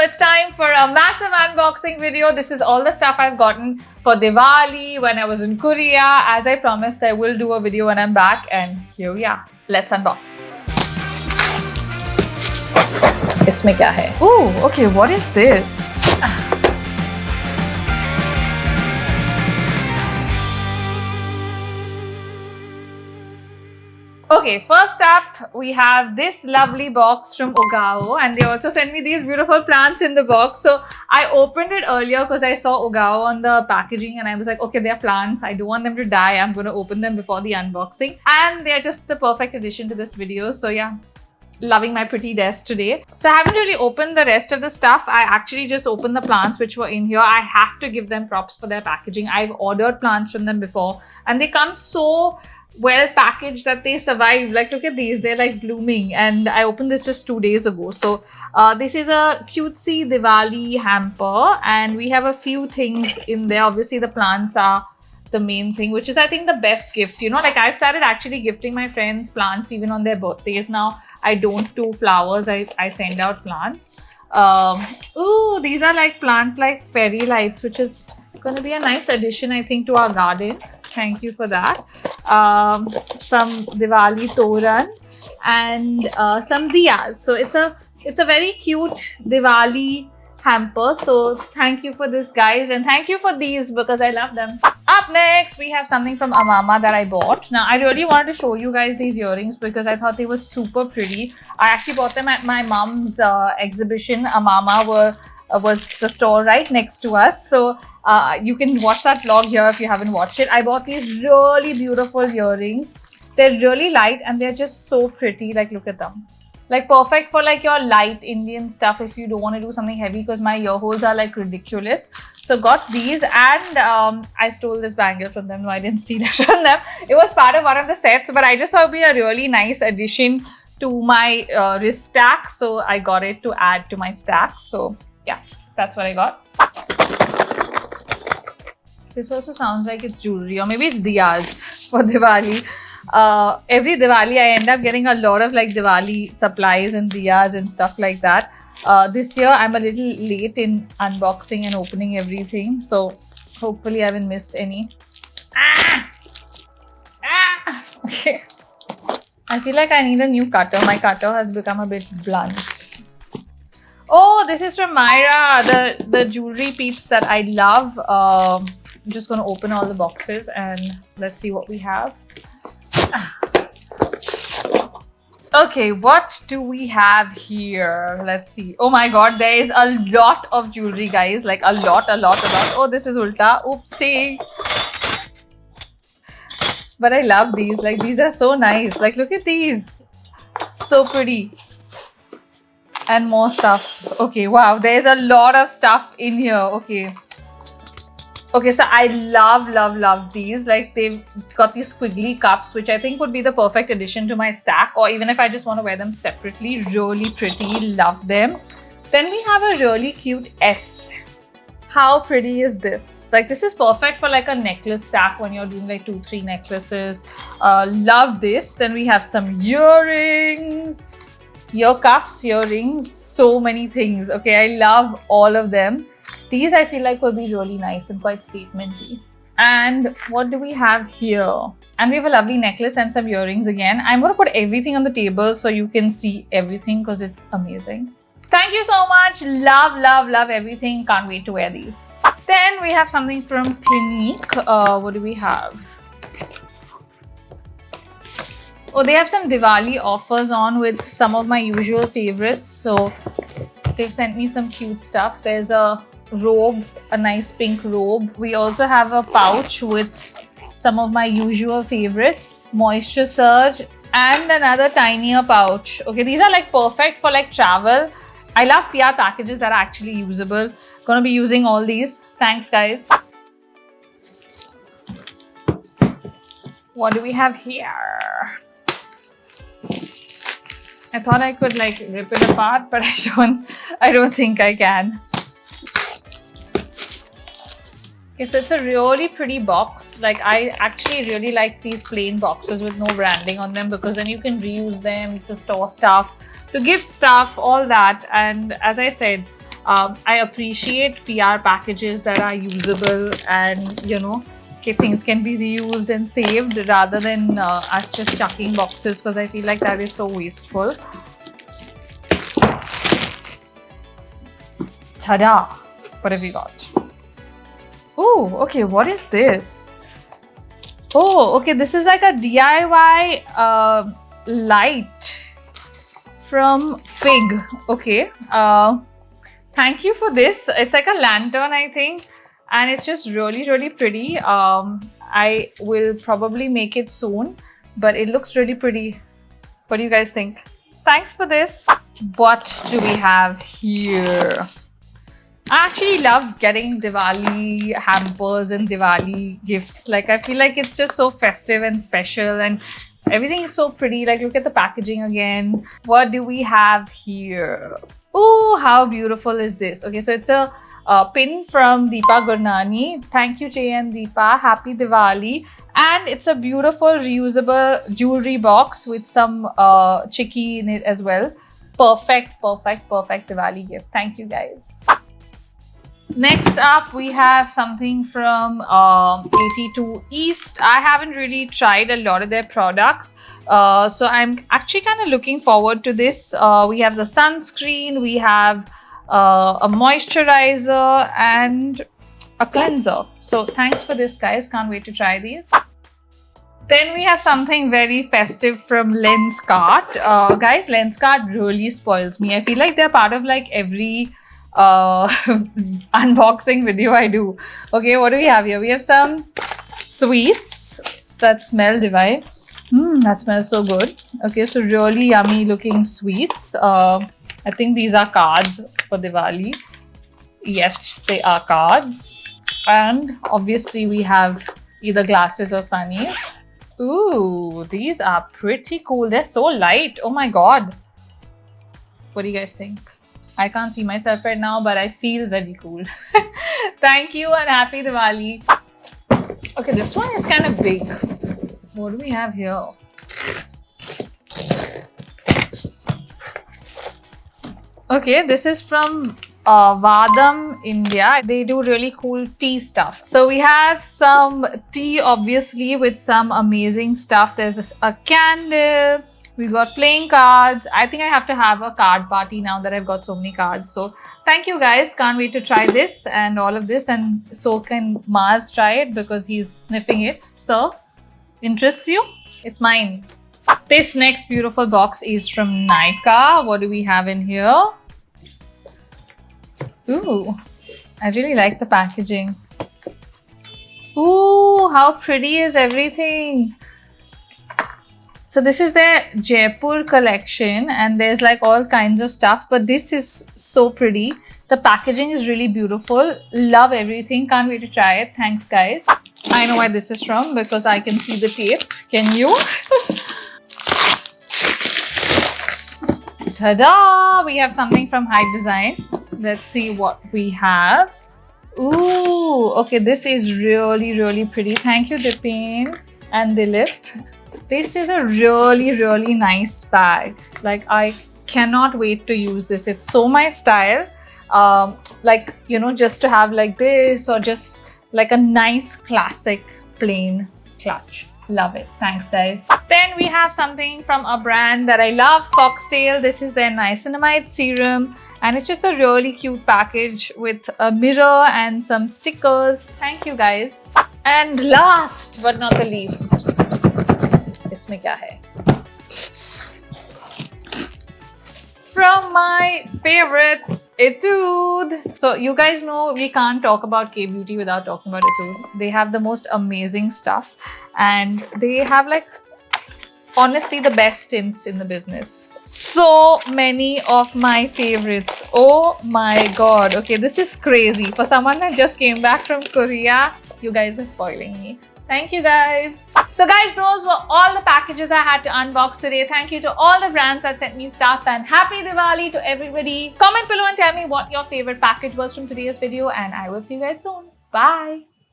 it's time for a massive unboxing video. This is all the stuff I've gotten for Diwali when I was in Korea. As I promised, I will do a video when I'm back, and here we are. Let's unbox. इसमें क्या है? Ooh, okay, what is this? Okay, first up, we have this lovely box from Ogao, and they also sent me these beautiful plants in the box. So I opened it earlier because I saw Ogao on the packaging and I was like, okay, they're plants. I don't want them to die. I'm going to open them before the unboxing. And they're just the perfect addition to this video. So yeah, loving my pretty desk today. So I haven't really opened the rest of the stuff. I actually just opened the plants which were in here. I have to give them props for their packaging. I've ordered plants from them before and they come so well packaged that they survive. Like, look at these, they're like blooming, and I opened this just 2 days ago. So this is a cutesy Diwali hamper and we have a few things in there. Obviously the plants are the main thing, which is I think the best gift, you know. Like, I've started actually gifting my friends plants even on their birthdays now. I don't do flowers, I send out plants. Ooh, these are like like fairy lights, which is going to be a nice addition, I think, to our garden. Thank you for that. Some Diwali toran and some diyas. So it's a very cute Diwali hamper. So thank you for this, guys, and thank you for these because I love them. Up next, we have something from Amama that I bought. Now, I really wanted to show you guys these earrings because I thought they were super pretty. I actually bought them at my mom's exhibition. Amama was the store right next to us. So you can watch that vlog here if you haven't watched it. I bought these really beautiful earrings. They're really light and they're just so pretty. Like, look at them. Like, perfect for like your light Indian stuff if you don't want to do something heavy, because my ear holes are like ridiculous. So got these, and I stole this bangle from them. No, I didn't steal it from them. It was part of one of the sets, but I just thought it would be a really nice addition to my wrist stack. So I got it to add to my stack. So yeah, that's what I got. This also sounds like it's jewelry, or maybe it's diyas for Diwali. Every Diwali I end up getting a lot of like Diwali supplies and diyas and stuff like that. This year I'm a little late in unboxing and opening everything, so hopefully I haven't missed any. Okay. I feel like I need a new cutter. My cutter has become a bit blunt. Oh, this is from Myra, the jewelry peeps that I love. I'm just going to open all the boxes and let's see what we have. Okay, what do we have here? Let's see. Oh my god, there is a lot of jewelry, guys. Like a lot. Oh, this is ulta. Oopsie. But I love these. Like, these are so nice. Like, look at these. So pretty. And more stuff. Okay, wow. There's a lot of stuff in here. Okay, so I love these. Like, they've got these squiggly cups, which I think would be the perfect addition to my stack, or even if I just want to wear them separately. Really pretty. Love them. Then we have a really cute S. How pretty is this? Like, this is perfect for like a necklace stack when you're doing like 2-3 necklaces. Love this. Then we have some earrings, ear cuffs, earrings, so many things. Okay, I love all of them. These I feel like will be really nice and quite statementy. And what do we have here? And we have a lovely necklace and some earrings again. I'm going to put everything on the table so you can see everything because it's amazing. Thank you so much. Love everything. Can't wait to wear these. Then we have something from Clinique. What do we have? Oh, they have some Diwali offers on with some of my usual favorites. So they've sent me some cute stuff. There's a robe, a nice pink robe. We also have a pouch with some of my usual favorites, Moisture Surge, and another tinier pouch. Okay, these are like perfect for like travel. I love PR packages that are actually usable. Gonna be using all these. Thanks, guys. What do we have here? I thought I could like rip it apart, but I don't think I can. Okay, so it's a really pretty box. Like, I actually really like these plain boxes with no branding on them because then you can reuse them to store stuff, to give stuff, all that. And as I said, I appreciate PR packages that are usable and, you know, okay, things can be reused and saved rather than us just chucking boxes, because I feel like that is so wasteful. Ta-da! What have we got? Oh, okay, what is this? Oh, okay, this is like a DIY light from Fig. Okay, thank you for this. It's like a lantern, I think, and it's just really, really pretty. I will probably make it soon, but it looks really pretty. What do you guys think? Thanks for this. What do we have here? I actually love getting Diwali hampers and Diwali gifts. Like, I feel like it's just so festive and special, and everything is so pretty. Like, look at the packaging again. What do we have here? Oh, how beautiful is this? Okay, so it's a pin from Deepa Gurnani. Thank you, Jay and Deepa. Happy Diwali. And it's a beautiful reusable jewelry box with some chicky in it as well. Perfect Diwali gift. Thank you, guys. Next up, we have something from 82 East. I haven't really tried a lot of their products, so I'm actually kind of looking forward to this. We have the sunscreen, we have a moisturizer and a cleanser. So thanks for this, guys. Can't wait to try these. Then we have something very festive from Lenskart. Guys, Lenskart really spoils me. I feel like they're part of like every unboxing video I do. Okay, what do we have here? We have some sweets that smell divine. That smells so good. Okay, so really yummy looking sweets. I think these are cards for Diwali. Yes, they are cards. And obviously we have either glasses or sunnies. Ooh, these are pretty cool. They're so light. Oh my god. What do you guys think? I can't see myself right now, but I feel very cool. Thank you and happy Diwali. Okay, this one is kind of big. What do we have here? Okay, this is from Vadam, India. They do really cool tea stuff. So we have some tea, obviously, with some amazing stuff. There's a candle. We got playing cards. I think I have to have a card party now that I've got so many cards. So thank you, guys. Can't wait to try this and all of this. And so can Mars try it because he's sniffing it. So, interests you? It's mine. This next beautiful box is from Nykaa. What do we have in here? Ooh, I really like the packaging. Ooh, how pretty is everything? So this is their Jaipur collection and there's like all kinds of stuff, but this is so pretty. The packaging is really beautiful. Love everything. Can't wait to try it. Thanks, guys. I know where this is from because I can see the tape. Can you? Ta-da! We have something from High Design. Let's see what we have. Ooh, okay, this is really, really pretty. Thank you, Dipin and Dilip. This is a really, really nice bag. Like, I cannot wait to use this. It's so my style. Like, you know, just to have like this or just like a nice classic plain clutch. Love it. Thanks, guys. Then we have something from a brand that I love, Foxtail. This is their niacinamide serum. And it's just a really cute package with a mirror and some stickers. Thank you, guys. And last but not the least, इसमें क्या है? From my favorites, Etude. So you guys know we can't talk about K-Beauty without talking about Etude. They have the most amazing stuff and they have like honestly the best tints in the business. So many of my favorites. Oh my god. Okay, this is crazy. For someone that just came back from Korea, you guys are spoiling me. Thank you, guys. So guys, those were all the packages I had to unbox today. Thank you to all the brands that sent me stuff and happy Diwali to everybody. Comment below and tell me what your favorite package was from today's video and I will see you guys soon. Bye.